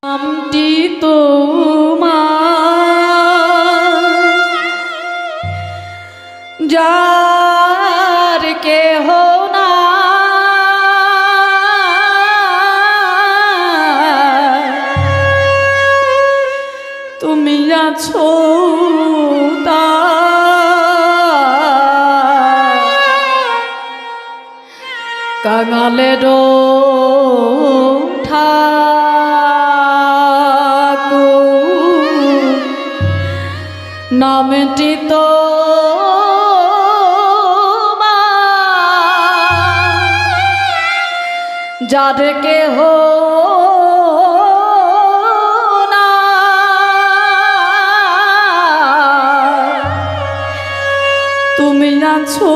নামটি তোমার যার কেহ না তুমি আছো কাঙালের নামটি তো যার কেহ না তুমি আছো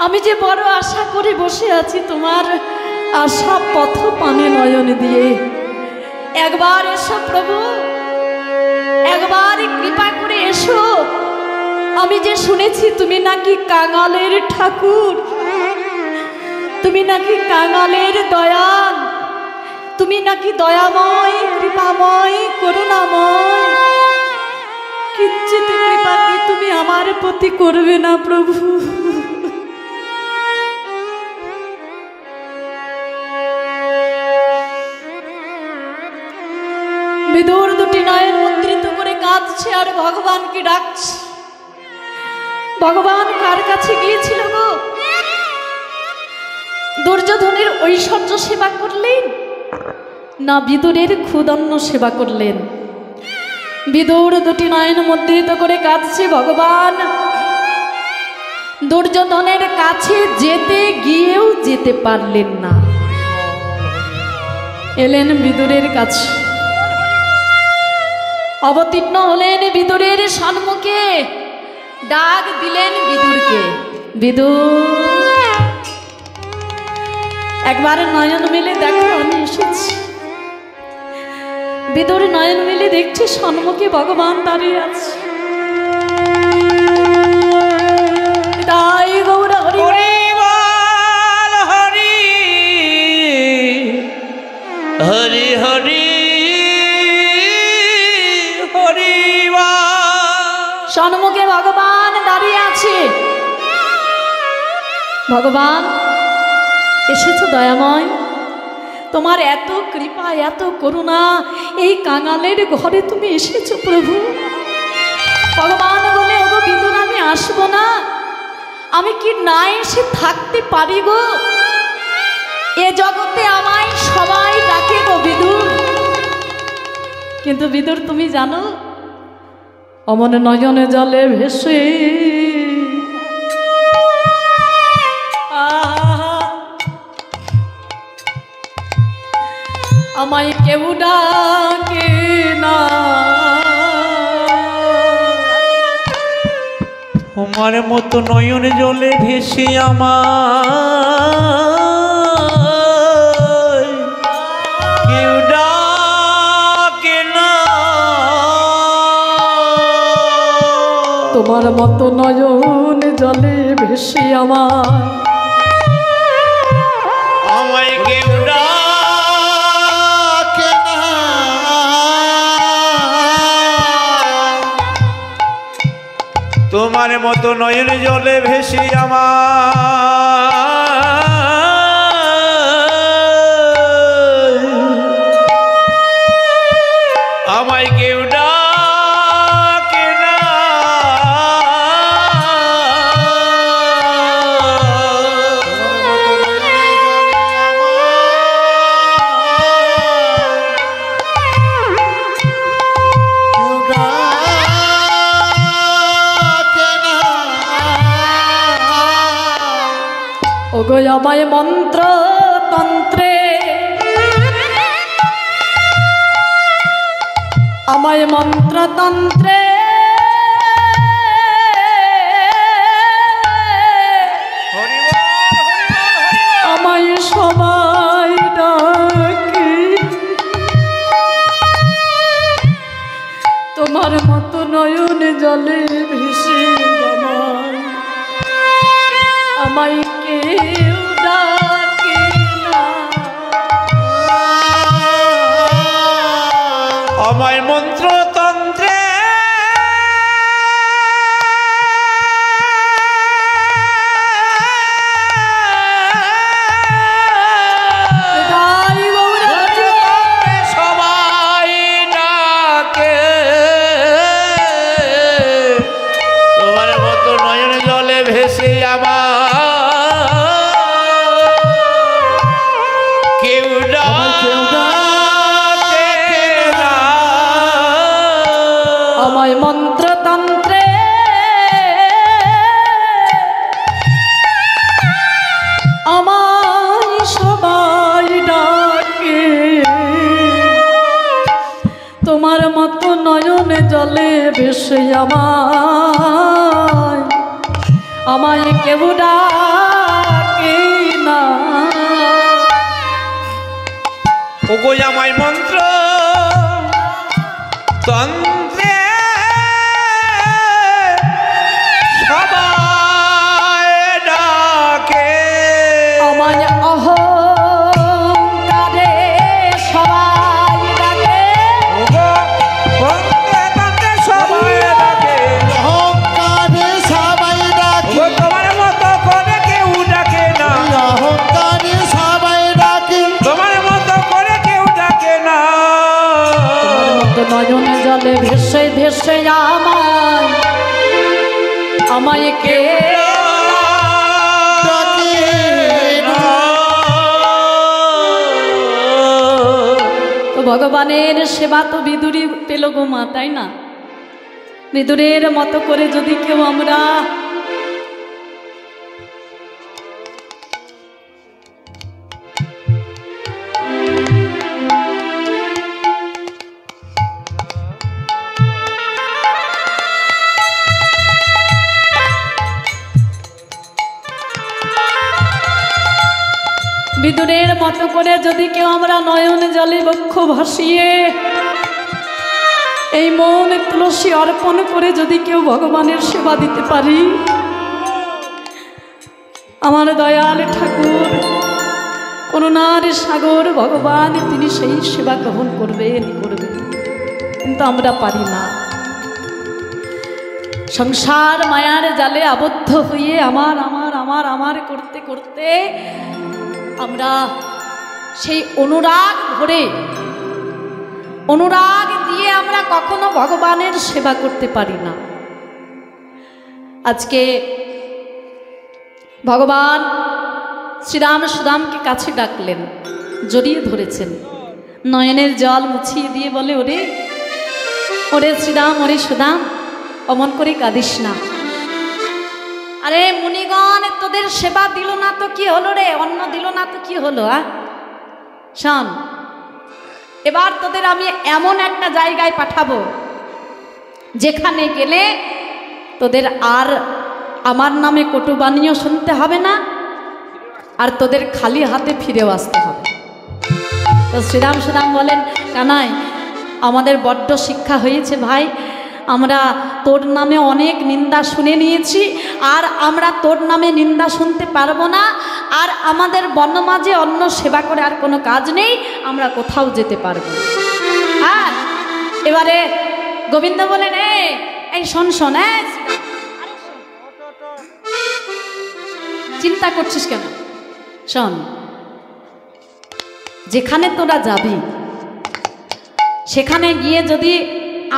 আমি যে বড় আশা করে বসে আছি তোমার আশা পথ পানে নয়ন দিয়ে একবার এসো প্রভু, একবার কৃপা করে এসো। আমি যে শুনেছি তুমি নাকি কাঙালের ঠাকুর, তুমি নাকি কাঙালের দয়াল, তুমি নাকি দয়াময়, কৃপাময়, করুণাময়। কিঞ্চিত কৃপা কি তুমি আমার প্রতি করবে না প্রভু? বিদুর দুটি নয়ন মুদ্রিত করে কাঁদছে আর ভগবানকে ডাকছে। ভগবান কার কাছে গিয়েছিল গো? দুর্যোধনের ঐশ্বর্য সেবা করলেন না বিদুরের ক্ষুদন্ন সেবা করলেন? বিদুর দুটি নয়ন মুদ্রিত করে কাঁদছে। ভগবান দুর্যোধনের কাছে যেতে গিয়েও যেতে পারলেন না, এলেন বিদুরের কাছে, অবতীর্ণ হলেন বিদুরের সম্মুখে, ডাক দিলেন বিদুরকে, বিদুর একবার নয়ন মেলে দেখো আমি এসেছি। বিদুর নয়ন মেলে দেখছে সম্মুখে ভগবান দাঁড়িয়ে আছে। তাই গৌর হরি হরি হরি হরি সম্মুখে ভগবান দাঁড়িয়ে আছে। ভগবান এসেছো দয়াময়, তোমার এত কৃপা, এত করুণা, এই কাঙালের ঘরে তুমি এসেছো প্রভু। ভগবান বলে, ওগো বিদুর আমি আসবো না? আমি কি না এসে থাকতে পারি গো? এ জগতে আমায় সবাই ডাকে গো বিদুর। কিন্তু বিদুর তুমি জানো অমন নয়নে জলে ভেসে আমায় কেউ ডাকে না। তোমার মতো নয়নে জলে ভেসে আমার কেউ ডাকে না। তোমার মতো নয়ন জলে ভেসে আমায় কেউ ডাকে না। তোমার মতো নয়ন জলে ভেসে আমায় কেউ ডাকে না। ওগো আমায় মন্ত্র তন্ত্রে আমায় মন্ত্র তন্ত্রে আমায় সবাই ডাকে তোমার মতো নয়ন জলে ভেসে আমায় আমায় কেউ ডাকে না আমায় মন্ত্র তন্ত্রে সবাই ডাকে তোমার মতো নয়ন জলে ভেসে কেউ আমায় মন্ত্র তন্ত্রে আমায় সবাই ডাকে তোমার মতো নয়নে জলে ভেসে আমায় কেউ ডাকে না ওগো আমায় মন্ত্র তন্ত্রে সবাই ডাকে আমায় অহংকারে সবাই ডাকে ওগো মন্ত্রে তন্ত্রে সবাই ডাকে অহংকারে সবাই ডাকে ওগো তোমার মতো করে কেউ ডাকে না অহংকারে সবাই ডাকে তোমার মতো করে কেউ ডাকে না নয়নে জলে ভেসে ভেসে আমায় কে ডাকে না। তো ভগবানের সেবা তো বিদুরী পেল গো মা, তাই না? বিদুরের মতো করে যদি কেউ আমরা বিদুরের মতো করে যদি কেউ আমরা নয়ন জলে বক্ষ ভাসিয়ে এই মন তুলসী অর্পণ করে যদি কেউ ভগবানের সেবা দিতে পারি, আমার দয়াল ঠাকুর করুণার সাগর ভগবান তিনি সেই সেবা গ্রহণ করবেন। কিন্তু আমরা পারি না। সংসার মায়ার জালে আবদ্ধ হয়ে আমার আমার আমার আমার করতে করতে আমরা সেই অনুরাগ ভরে অনুরাগ দিয়ে আমরা কখনো ভগবানের সেবা করতে পারি না। আজকে ভগবান শ্রীরাম সুদামকে কাছে ডাকলেন, জড়িয়ে ধরেছেন, নয়নের জল মুছিয়ে দিয়ে বলে, ওরে ওরে শ্রীরাম, ওরে সুদাম, অমন করে কাঁদিস না। আরে মুনিগণ তোদের সেবা দিল না তো কি হলো রে, অন্ন দিল না তো কি হলো? শোন, এবার তোদের আমি এমন একটা জায়গায় পাঠাবো যেখানে গেলে তোদের আর আমার নামে কটুবাণীও শুনতে হবে না, আর তোদের খালি হাতে ফিরেও আসতে হবে। তো শ্রীরাম সুদাম বলেন, কানাই আমাদের বড্ড শিক্ষা হয়েছে ভাই, আমরা তোর নামে অনেক নিন্দা শুনে নিয়েছি, আর আমরা তোর নামে নিন্দা শুনতে পারবো না, আর আমাদের বনমাঝে অন্য সেবা করে আর কোনো কাজ নেই, আমরা কোথাও যেতে পারবো না। হ্যাঁ, এবারে গোবিন্দ বলেন, এই শোন শোন, চিন্তা করছিস কেন? শোন, যেখানে তোরা যাবি সেখানে গিয়ে যদি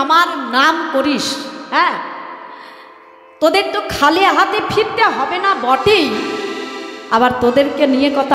আমার নাম করিস, হ্যাঁ, তোদের তো খালি হাতে ফিরতে হবে না বটেই, আবার তোদেরকে নিয়ে কথা